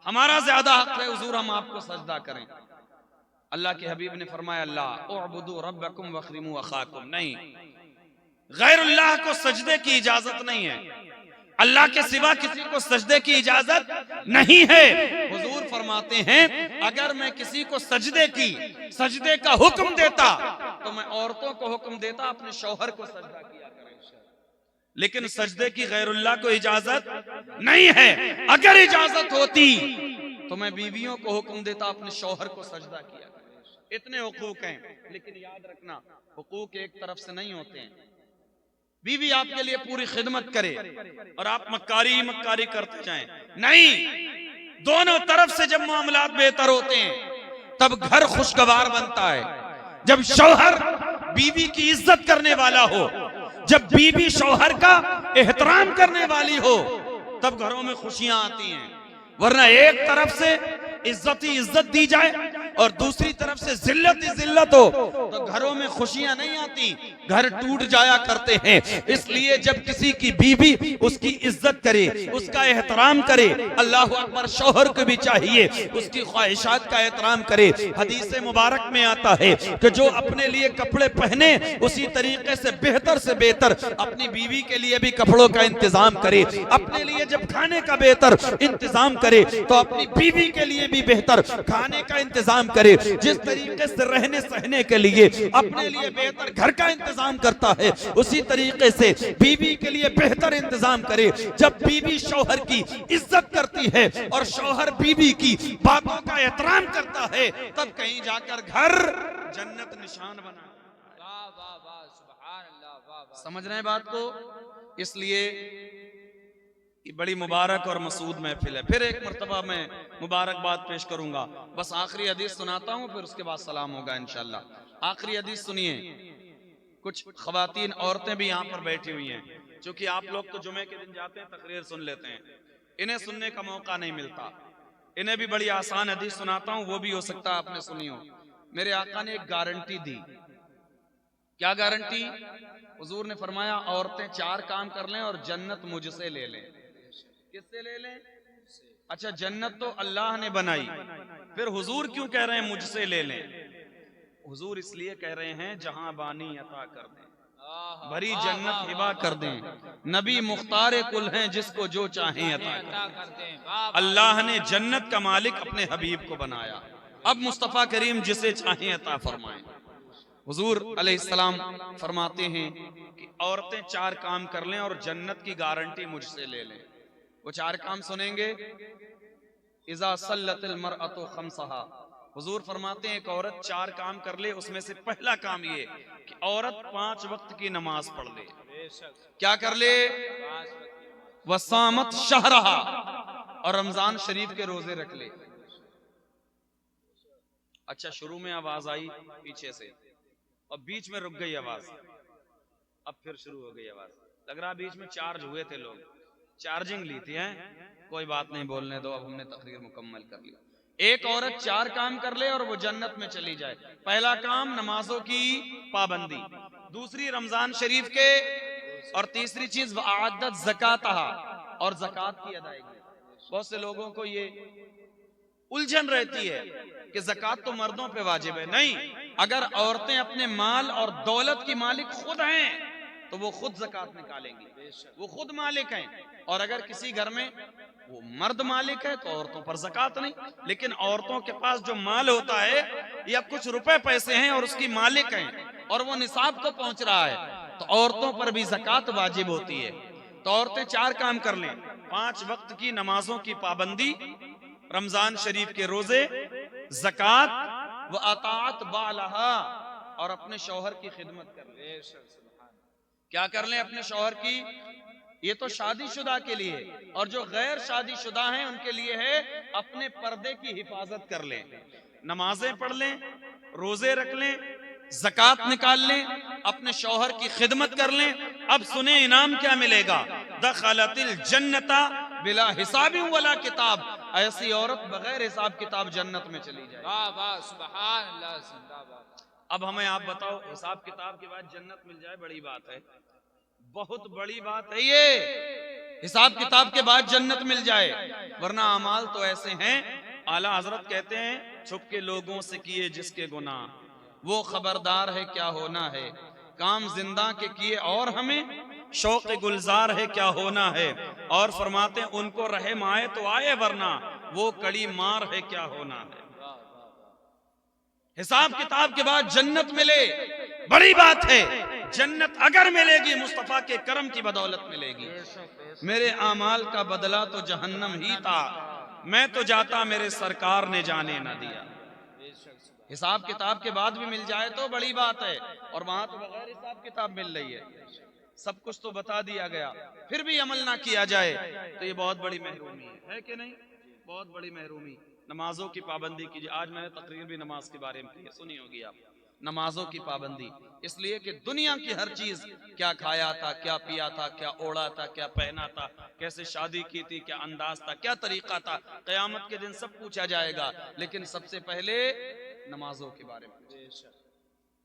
हमारा ज्यादा हक है हुजूर हम आपको सजदा करें। अल्लाह के हबीब ने फरमाया, अल्लाह उअबुदू रब्बकुम वखरिमू अखाकुम, नहीं, गैरुल्लाह को सजदे की इजाजत नहीं है, अल्लाह के सिवा किसी को सजदे की इजाजत नहीं है। हुजूर फरमाते हैं, अगर मैं किसी को सजदे का हुक्म देता तो मैं औरतों को हुक्म देता अपने शौहर को सजदा किया करें, लेकिन सजदे की गैरुल्लाह को इजाजत नहीं है। अगर इजाजत होती तो मैं बीवियों को हुक्म देता अपने शौहर को सजदा किया करें। इतने हुकूक हैं, लेकिन याद रखना हुकूक एक तरफ से नहीं होते हैं। बीवी आपके लिए पूरी खिदमत करे और आप मक्कारी करते जाएं, नहीं, दोनों तरफ से जब मामलात बेहतर होते हैं तब घर खुशगवार बनता है। जब शौहर बीवी की इज्जत करने वाला हो, जब बीवी शौहर का एहतराम करने वाली हो, तब घरों में खुशियां आती हैं। वरना एक तरफ से इज्जत ही इज्जत दी जाए और दूसरी तरफ से जिल्लत ही जिल्लत हो तो घरों में खुशियां नहीं आती, घर टूट जाया करते हैं। इसलिए जब किसी की बीवी उसकी इज्जत करे, उसका एहतराम करे, अल्लाह अकबर, शौहर को भी चाहिए उसकी ख्वाहिशात का एहतराम करे। हदीस मुबारक में आता है कि जो अपने लिए कपड़े पहने उसी तरीके से बेहतर अपनी बीवी के लिए भी कपड़ों का इंतजाम करे। अपने लिए जब खाने का बेहतर इंतजाम करे तो अपनी बीवी के लिए भी बेहतर खाने का इंतजाम करे। जिस तरीके से रहने सहने के लिए अपने लिए बेहतर घर का इंतजाम करता है, उसी तरीके से बीवी के लिए बेहतर इंतजाम करे। जब बीवी शौहर की इज्जत करती है और शौहर बीवी की बातों का एहतराम करता है, तब कहीं जाकर घर जन्नत निशान बना। समझ रहे हैं बात को? इसलिए ये बड़ी मुबारक और मसूद महफिल है। फिर एक मर्तबा मैं मुबारकबाद पेश करूंगा, बस आखिरी हदीस सुनाता हूं, फिर उसके बाद सलाम होगा इंशाल्लाह। आखिरी हदीस सुनिए। कुछ खवातीन औरतें भी यहाँ पर बैठी हुई हैं, क्योंकि आप लोग तो जुमे के दिन जाते हैं, तकरीर सुन लेते हैं, इन्हें सुनने का मौका नहीं मिलता। इन्हें भी बड़ी आसान हदीस सुनाता हूँ, वो भी हो सकता है आपने सुनी हो। मेरे आका ने एक गारंटी दी। क्या गारंटी? हुजूर ने फरमाया, औरतें 4 काम कर लें और जन्नत मुझसे ले लें। किससे ले लें? अच्छा, जन्नत तो अल्लाह ने बनाई, फिर हुजूर क्यों कह रहे हैं मुझसे ले लें? हुजूर इसलिए कह रहे हैं जहां बानी अता कर दें, भरी जन्नत हिबा कर दें, नबी मुख्तार कुल हैं जिसको जो चाहें अता कर दें। अल्लाह ने जन्नत का मालिक अपने हबीब को बनाया, अब मुस्तफा करीम जिसे चाहें अता फरमाएं। हुजूर अलैहिस्सलाम फरमाते हैं कि औरतें 4 काम कर लें और जन्नत की गारंटी मुझसे ले लें। वो 4 काम सुनेंगे। इज़ा सल्लतिल मरअतु खम्सहा, हुजूर फरमाते हैं एक औरत 4 काम कर ले, उसमें से पहला काम ये कि औरत 5 वक्त की नमाज पढ़ ले। क्या कर ले? वसामत शहरहा, और रमजान शरीफ के रोजे रख ले। अच्छा, शुरू में आवाज आई पीछे से और बीच में रुक गई आवाज, अब फिर शुरू हो गई आवाज। लग रहा बीच में चार्ज हुए थे लोग, चार्जिंग ली थी। कोई बात नहीं, बोलने दो, अब हमने तकरीर मुकम्मल कर ली। एक औरत 4 काम कर ले और वो जन्नत में चली जाए। पहला काम नमाजों की पाबंदी, दूसरी रमजान शरीफ के, और तीसरी चीज वआदत ज़कातहा, और ज़कात की अदायगी। बहुत से लोगों को ये उलझन रहती है कि ज़कात तो मर्दों पे वाजिब है। नहीं, अगर औरतें अपने माल और दौलत की मालिक खुद हैं तो वो खुद ज़कात निकालेंगी, वो खुद मालिक हैं। और अगर किसी घर में वो मर्द मालिक है तो औरतों पर ज़कात नहीं, लेकिन औरतों के पास जो माल होता है या कुछ रुपए पैसे हैं और उसकी मालिक हैं और वो निसाब को पहुंच रहा है, तो औरतों पर भी ज़कात वाजिब होती है। तो औरतें 4 काम कर लें, 5 वक्त की नमाजों की पाबंदी, रमजान शरीफ के रोजे, ज़कात व अताअत बालहा, और अपने शौहर की खिदमत कर ले। क्या कर लें अपने शौहर की? ये तो शादीशुदा के लिए, और जो गैर शादीशुदा हैं उनके लिए है अपने पर्दे की हिफाजत कर लें, नमाजें पढ़ लें, रोजे रख लें, ज़कात निकाल लें, अपने शौहर की खिदमत कर लें। अब सुने इनाम क्या मिलेगा, दखलतिल जन्नता बिला हिसाबी वला किताब। ऐसी औरत बगैर हिसाब किताब जन्नत में चली जाए। वाह वाह सुभान अल्लाह जिंदाबाद। अब हमें आप बताओ, हिसाब किताब के बाद जन्नत मिल जाए, बड़ी बात है, बहुत बड़ी बात है ये। हिसाब किताब के बाद जन्नत मिल जाए, वरना अमाल तो ऐसे हैं। आला हजरत कहते हैं, छुप के लोगों से किए जिसके गुनाह, वो खबरदार है क्या होना है। काम जिंदा के किए और हमें शौक गुलजार है क्या होना है। और फरमाते हैं, उनको रहम आए तो आए, वरना वो कड़ी मार है क्या होना है। हिसाब किताब के बाद जन्नत मिले, बड़ी बात है। जन्नत अगर मिलेगी, मुस्तफा के करम की बदौलत मिलेगी। मेरे आमाल का बदला तो जहन्नम ही था, मैं तो जाता मेरे सरकार ने जाने न दिया। हिसाब किताब के बाद भी मिल जाए तो बड़ी बात है, और वहां तो बगैर हिसाब किताब मिल रही है। सब कुछ तो बता दिया गया, फिर भी अमल ना किया जाए तो ये बहुत बड़ी महरूमी है कि नहीं? बहुत बड़ी महरूमी। नमाजों की पाबंदी कीजिए। आज मैंने तकरीर भी नमाज के बारे में की है, सुनी होगी आप। नमाजों की पाबंदी इसलिए कि दुनिया की हर चीज, क्या खाया था, क्या पिया था, क्या ओढ़ा था, क्या पहना था, कैसे शादी की थी, क्या अंदाज था, क्या तरीका था, क़यामत के दिन सब पूछा जाएगा। लेकिन सबसे पहले नमाजों के बारे में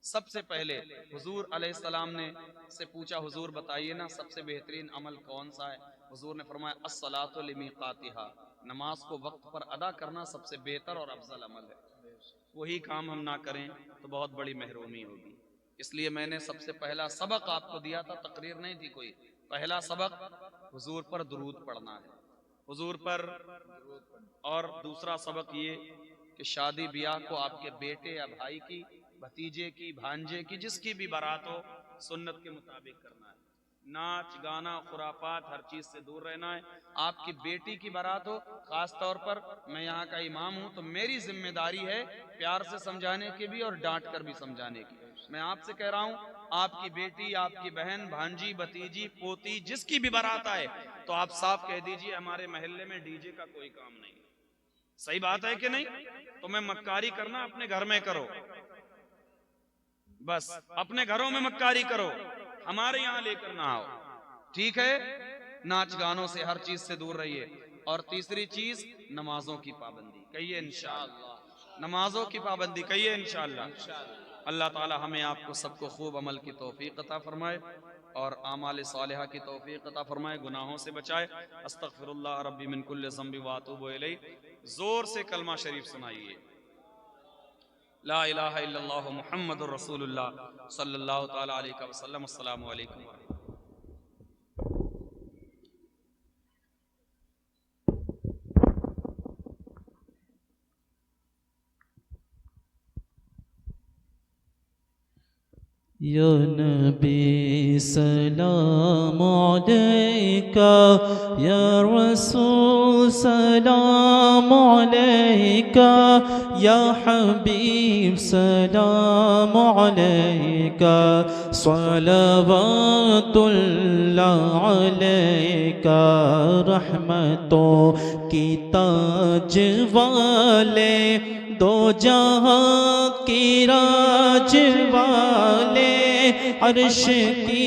सबसे पहले हुजूर अलैहिस्सलाम ने से पूछा, हुजूर बताइए ना सबसे बेहतरीन अमल कौन सा है? हुजूर ने फरमाया, अस्सलातु लिमीक़ातिहा, नमाज को वक्त पर अदा करना सबसे बेहतर और अफजल अमल है। वही काम हम ना करें तो बहुत बड़ी महरूमी होगी। इसलिए मैंने सबसे पहला सबक आपको दिया था, तकरीर नहीं थी कोई। पहला सबक हुजूर पर दुरूद पढ़ना है, हुजूर पर। और दूसरा सबक ये कि शादी ब्याह को आपके बेटे या भाई की, भतीजे की, भांजे की, जिसकी भी बारात हो, सुन्नत के मुताबिक करना है। नाच गाना खुराफात हर चीज से दूर रहना है। आपकी बेटी की बारात हो, खास तौर पर मैं यहाँ का इमाम हूँ तो मेरी जिम्मेदारी है प्यार से समझाने की भी और डांट कर भी समझाने की। मैं आपसे कह रहा हूँ, आपकी बेटी, आपकी बहन, भांजी, भतीजी, पोती, जिसकी भी बारात आए तो आप साफ कह दीजिए, हमारे महल्ले में डीजे का कोई काम नहीं। सही बात है कि नहीं? तो मैं मक्कारी करना अपने घर में करो, बस अपने घरों में मक्कारी करो, हमारे यहाँ लेकर ना आओ, ठीक है? नाच गानों से, हर चीज से दूर रहिए। और तीसरी चीज, नमाजों की पाबंदी कहिए इंशाअल्लाह। नमाजों की पाबंदी कहिए इंशाअल्लाह। अल्लाह ताला हमें आपको सबको खूब अमल की तौफीक अता फरमाए और आमाल सालिहा की तौफीक अता फरमाए, गुनाहों से बचाए। अस्तगफिरुल्लाह रब्बी मिन कुल्लि ज़ंबि व अतूबु इलैहि। जोर से कलमा शरीफ सुनाइए, ला इलाहा इल्लल्लाह मुहम्मदुर रसूलुल्लाह सल्लल्लाहु तआला अलैहि वसल्लम। अस्सलामु अलैकुम। या नबी सलाम अलैका, या रसूल सलाम अलैका, या हबीब सलाम अलैका, सलवातुल्लाह अलैका। रहमतों की ताज वाले, दो जहां की राज वाले, अर्श की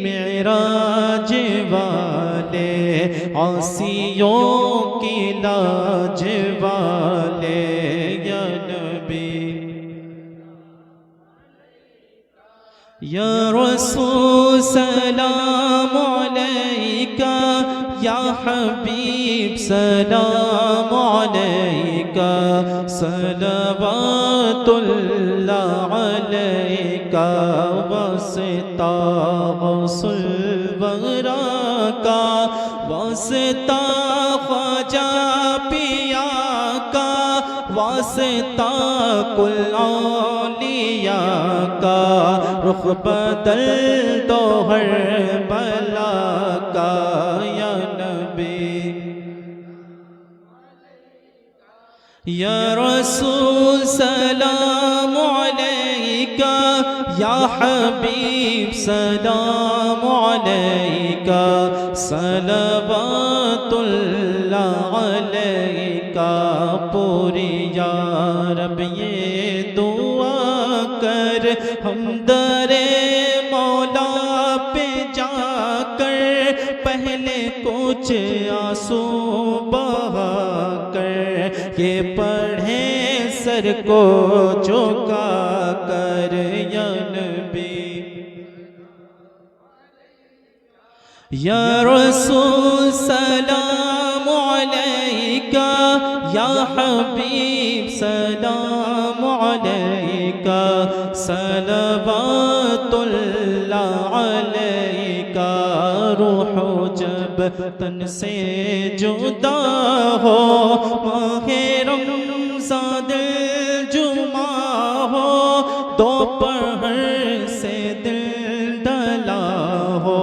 मेराज वाले, आसियों की लाज वाले। या नबी या रसूल सलाम अलैका, या हबीब सलाम अलैका, सलवातुल्लाह अलैका। वास्ता गौसुल वरा का, वास्ता ख्वाजा पिया का, वास्ता कुल औलिया का। रुख बदल दो हर बला का। या नबी या रसूल सलाम अलैका, या हबीब सलाम अलैका, सलवातुल्लाह अलैका। पूरी या रब ये दुआ कर हम दरे मौला पे जाकर पहले कुछ आंसू बहा कर ये पढ़े सर को झुका कर या नबी या रसूल सलाम अलैका या हबीब सलाम अलैका सलवातुल्लाह अलैका रूह जब तन से जुदा हो माहे रमज़ान जुमा हो दोपहर से दिल डला हो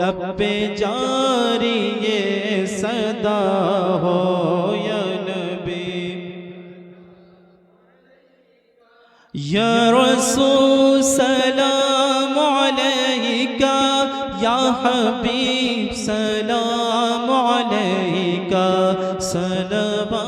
लब पे जारी ये सदा हो या नबी या रसूल सलाम अलैका या हबीब सलाम अलैका सलवा